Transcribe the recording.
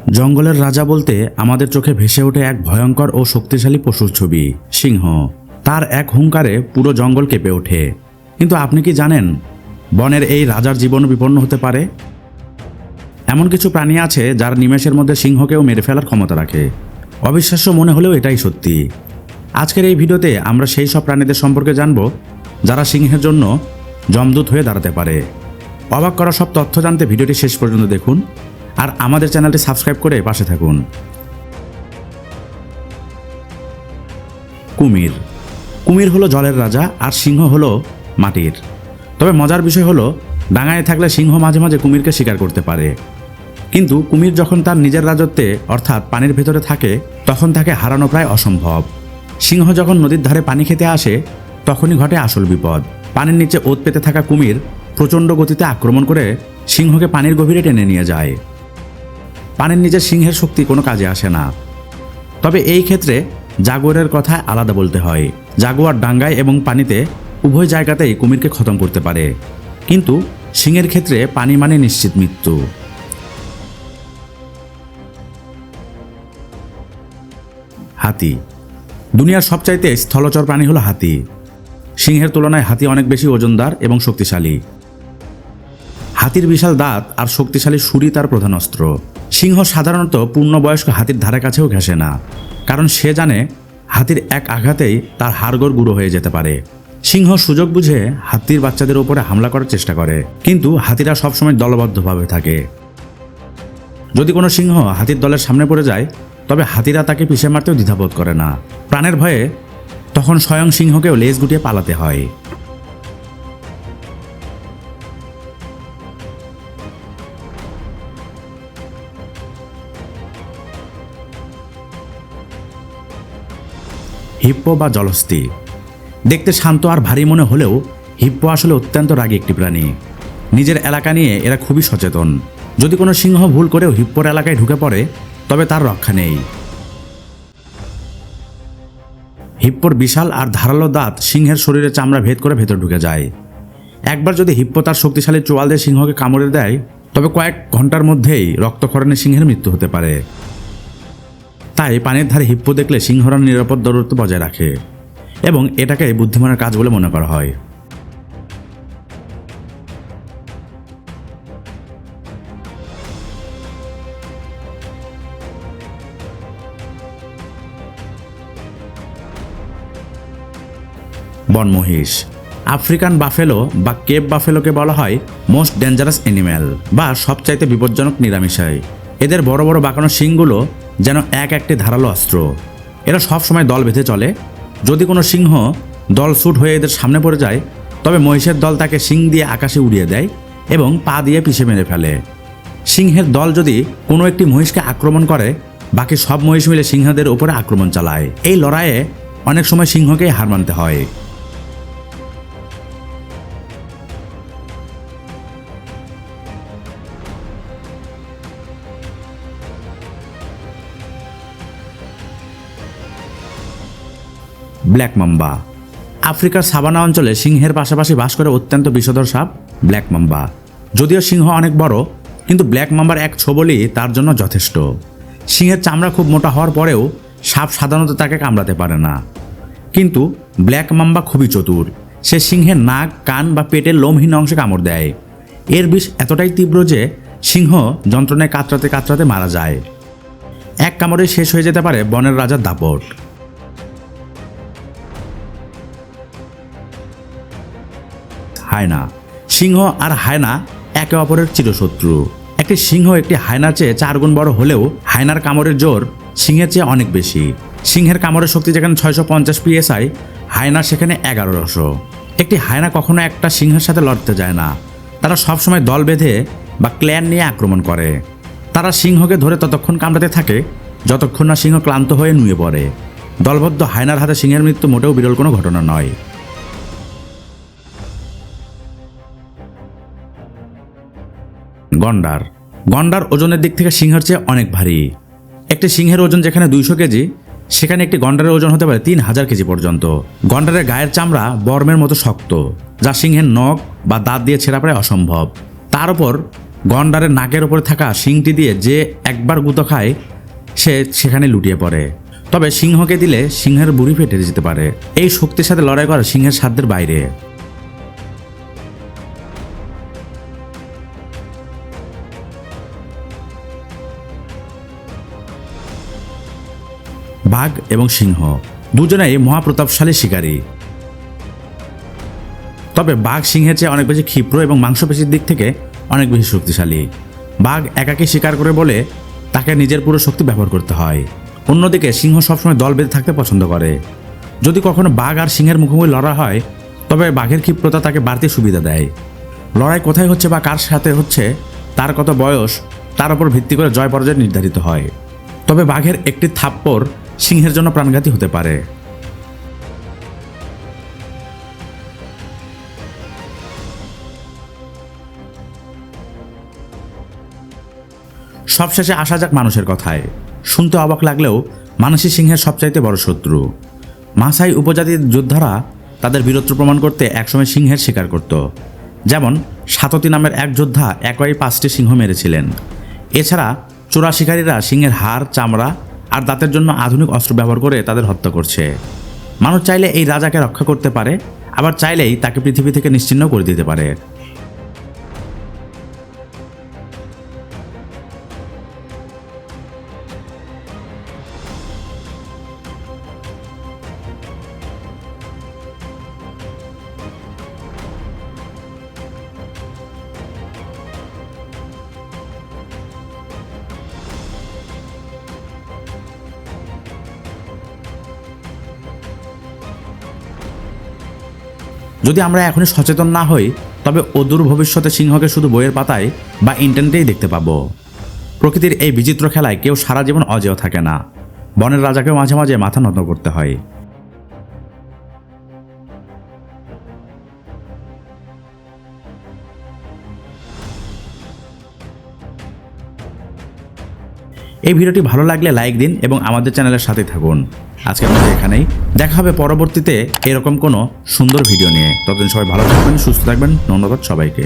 জঙ্গলের রাজা বলতে আমাদের চোখে ভেসে ওঠে এক ভয়ঙ্কর ও শক্তিশালী পশুর ছবি, সিংহ। তার এক হুঙ্কারে পুরো জঙ্গল কেঁপে ওঠে। কিন্তু আপনি কি জানেন, বনের এই রাজার জীবনও বিপন্ন হতে পারে। এমন কিছু প্রাণী আছে যার নিমেষের মধ্যে সিংহকেও মেরে ফেলার ক্ষমতা রাখে। অবিশ্বাস্য মনে হলেও এটাই সত্যি। আজকের এই ভিডিওতে আমরা সেই সব প্রাণীদের সম্পর্কে জানব যারা সিংহের জন্য যমদূত হয়ে দাঁড়াতে পারে। অবাক করা সব তথ্য জানতে ভিডিওটি শেষ পর্যন্ত দেখুন আর আমাদের চ্যানেলটি সাবস্ক্রাইব করে পাশে থাকুন। কুমির। কুমির হলো জলের রাজা আর সিংহ হলো মাটির। তবে মজার বিষয় হলো, ডাঙায় থাকলে সিংহ মাঝে মাঝে কুমিরকে শিকার করতে পারে, কিন্তু কুমির যখন তার নিজের রাজত্বে অর্থাৎ পানির ভেতরে থাকে তখন তাকে হারানো প্রায় অসম্ভব। সিংহ যখন নদীর ধারে পানি খেতে আসে তখনই ঘটে আসল বিপদ। পানির নিচে ওত পেতে থাকা কুমির প্রচণ্ড গতিতে আক্রমণ করে সিংহকে পানির গভীরে টেনে নিয়ে যায়। পানির নিচে সিংহের শক্তি কোনো কাজে আসে না। তবে এই ক্ষেত্রে জাগুয়ারের কথা আলাদা বলতে হয়। জাগুয়ার ডাঙ্গায় এবং পানিতে উভয় জায়গাতেই কুমিরকে খতম করতে পারে, কিন্তু সিংহের ক্ষেত্রে পানি মানে নিশ্চিত মৃত্যু। হাতি। দুনিয়ার সবচাইতে স্থলচর প্রাণী হলো হাতি। সিংহের তুলনায় হাতি অনেক বেশি ওজনদার এবং শক্তিশালী। হাতির বিশাল দাঁত আর শক্তিশালী ছুরি তার প্রধান অস্ত্র। সিংহ সাধারণত পূর্ণবয়স্ক হাতির ধারে কাছেও ঘেঁষে না, কারণ সে জানে হাতির এক আঘাতেই তার হাড়গোড় গুঁড়ো হয়ে যেতে পারে। সিংহ সুযোগ বুঝে হাতির বাচ্চাদের উপরে হামলা করার চেষ্টা করে, কিন্তু হাতিরা সবসময় দলবদ্ধভাবে থাকে। যদি কোনো সিংহ হাতির দলের সামনে পড়ে যায় তবে হাতিরা তাকে পিষে মারতেও দ্বিধাবোধ করে না। প্রাণের ভয়ে তখন স্বয়ং সিংহকেও লেজ গুটিয়ে পালাতে হয়। হিপ্পো বা জলহস্তী। দেখতে শান্ত আর ভারী মনে হলেও হিপ্পো আসলে অত্যন্ত রাগী একটি প্রাণী। নিজের এলাকা নিয়ে এরা খুবই সচেতন। যদি কোনো সিংহ ভুল করেও হিপ্পোর এলাকায় ঢুকে পড়ে তবে তার রক্ষা নেই। হিপ্পোর বিশাল আর ধারালো দাঁত সিংহের শরীরে চামড়া ভেদ করে ভেতর ঢুকে যায়। একবার যদি হিপ্পো তার শক্তিশালী চোয়াল দিয়ে সিংহকে কামড়ে দেয় তবে কয়েক ঘন্টার মধ্যেই রক্তক্ষরণে সিংহের মৃত্যু হতে পারে। তাই পানির ধারে হিপ্পো দেখলে সিংহরা নিরাপদ দূরত্ব বজায় রাখে এবং এটাকে বুদ্ধিমানের কাজ বলে মনে করা হয়। বনমহিষ। আফ্রিকান বাফেলো বা কেপ বাফেলোকে বলা হয় মোস্ট ডেঞ্জারাস অ্যানিম্যাল বা সবচাইতে বিপজ্জনক নিরামিষাই। এদের বড় বড় বাঁকানো শিংগুলো যেন এক একটি ধারালো অস্ত্র। এরা সবসময় দল বেঁধে চলে। যদি কোনো সিংহ দল ছুট হয়ে এদের সামনে পড়ে যায় তবে মহিষের দল তাকে শিং দিয়ে আকাশে উড়িয়ে দেয় এবং পা দিয়ে পিষে মেরে ফেলে। সিংহের দল যদি কোনো একটি মহিষকে আক্রমণ করে বাকি সব মহিষ মিলে সিংহদের উপরে আক্রমণ চালায়। এই লড়াইয়ে অনেক সময় সিংহকেই হার মানতে হয়। Black mamba. আফ্রিকার সাভানা অঞ্চলে সিংহের পাশাপাশি বাস করে অত্যন্ত বিষধর সাপ ব্ল্যাক মাম্বা। যদিও সিংহ অনেক বড়, কিন্তু ব্ল্যাক মাম্বার এক ছোবলই তার জন্য যথেষ্ট। সিংহের চামড়া খুব মোটা হওয়ার পরেও সাপ সাধারণত তাকে কামড়াতে পারে না, কিন্তু ব্ল্যাক মাম্বা খুবই চতুর। সে সিংহের নাক, কান বা পেটের লোমহীন অংশে কামড় দেয়। এর বিষ এতটাই তীব্র যে সিংহ যন্ত্রণায় কাতরাতে কাতরাতে মারা যায়। এক কামড়ে শেষ হয়ে যেতে পারে বনের রাজার দাপট। হায়না। সিংহ আর হায়না একে অপরের চিরশত্রু। একটি সিংহ একটি হায়নার চেয়ে 4 গুণ বড় হলেও হায়নার কামড়ের জোর সিংহের চেয়ে অনেক বেশি। সিংহের কামড়ের শক্তি যেখানে 650 PSI, হায়নার সেখানে 1100। একটি হায়না কখনো একটা সিংহের সাথে লড়তে যায় না। তারা সবসময় দল বেঁধে বা ক্ল্যান নিয়ে আক্রমণ করে। তারা সিংহকে ধরে ততক্ষণ কামড়াতে থাকে যতক্ষণ না সিংহ ক্লান্ত হয়ে নুয়ে পড়ে। দলবদ্ধ হায়নার হাতে সিংহের মৃত্যু মোটেও বিরল কোনো ঘটনা নয়। গন্ডার। গন্ডার ওজনের দিক থেকে সিংহের চেয়ে অনেক ভারী। একটি সিংহের ওজন যেখানে 200 কেজি, সেখানে একটি গন্ডারের ওজন হতে পারে 3000 কেজি পর্যন্ত। গন্ডারের গায়ের চামড়া বর্মের মতো শক্ত, যা সিংহের নখ বা দাঁত দিয়ে ছেঁড়া প্রায় অসম্ভব। তার উপর গন্ডারের নাকের ওপরে থাকা শিংটি দিয়ে যে একবার গুঁতো খায় সে সেখানে লুটিয়ে পড়ে। তবে সিংহকে দিলে সিংহের বুড়ি ফেটে যেতে পারে। এই শক্তির সাথে লড়াই করা সিংহের সাধ্যের বাইরে। বাঘ এবং সিংহ দুজনেই মহাপ্রতাপশালী শিকারী। তবে বাঘ সিংহের চেয়ে অনেক বেশি ক্ষিপ্র এবং মাংসপেশির দিক থেকে অনেক বেশি শক্তিশালী। বাঘ একাকী শিকার করে বলে তাকে নিজের পুরো শক্তি ব্যবহার করতে হয়। অন্যদিকে সিংহ সবসময় দল বেঁধে থাকতে পছন্দ করে। যদি কখনো বাঘ আর সিংহের মুখোমুখি লড়াই হয় তবে বাঘের ক্ষিপ্রতা তাকে বাড়তি সুবিধা দেয়। লড়াই কোথায় হচ্ছে বা কার সাথে হচ্ছে, তার কত বয়স, তার উপর ভিত্তি করে জয় পরাজয় নির্ধারিত হয়। তবে বাঘের একটি থাপ্পড় সিংহের জন্য প্রাণঘাতী হতে পারে। সবশেষে আসা যাক মানুষের কথায়। শুনতে অবাক লাগলেও মানুষই সিংহের সবচাইতে বড় শত্রু। মাসাই উপজাতির যোদ্ধারা তাদের বীরত্ব প্রমাণ করতে একসময় সিংহের শিকার করত। যেমন সাততি নামের এক যোদ্ধা একই 5টি সিংহ মেরেছিলেন। এছাড়া চোরা শিকারীরা সিংহের হাড়, চামড়া আর দাঁতের জন্য আধুনিক অস্ত্র ব্যবহার করে তাদের হত্যা করছে। মানুষ চাইলে এই রাজাকে রক্ষা করতে পারে, আবার চাইলেই তাকে পৃথিবী থেকে নিশ্চিহ্ন করে দিতে পারে। যদি আমরা এখনই সচেতন না হই তবে অদূর ভবিষ্যতে সিংহকে শুধু বইয়ের পাতায় বা ইন্টারনেটেই দেখতে পাবো। প্রকৃতির এই বিচিত্র খেলায় কেউ সারা জীবন অজেয় থাকে না। বনের রাজাকেও মাঝে মাঝে মাথা নত করতে হয়। এই ভিডিওটি ভালো লাগলে লাইক দিন এবং আমাদের চ্যানেলের সাথে থাকুন। আজকের মতো এখানেই, দেখা হবে পরবর্তীতে এরকম কোনো সুন্দর ভিডিও নিয়ে। ততদিন সবাই ভালো থাকবেন, সুস্থ থাকবেন। ধন্যবাদ সবাইকে।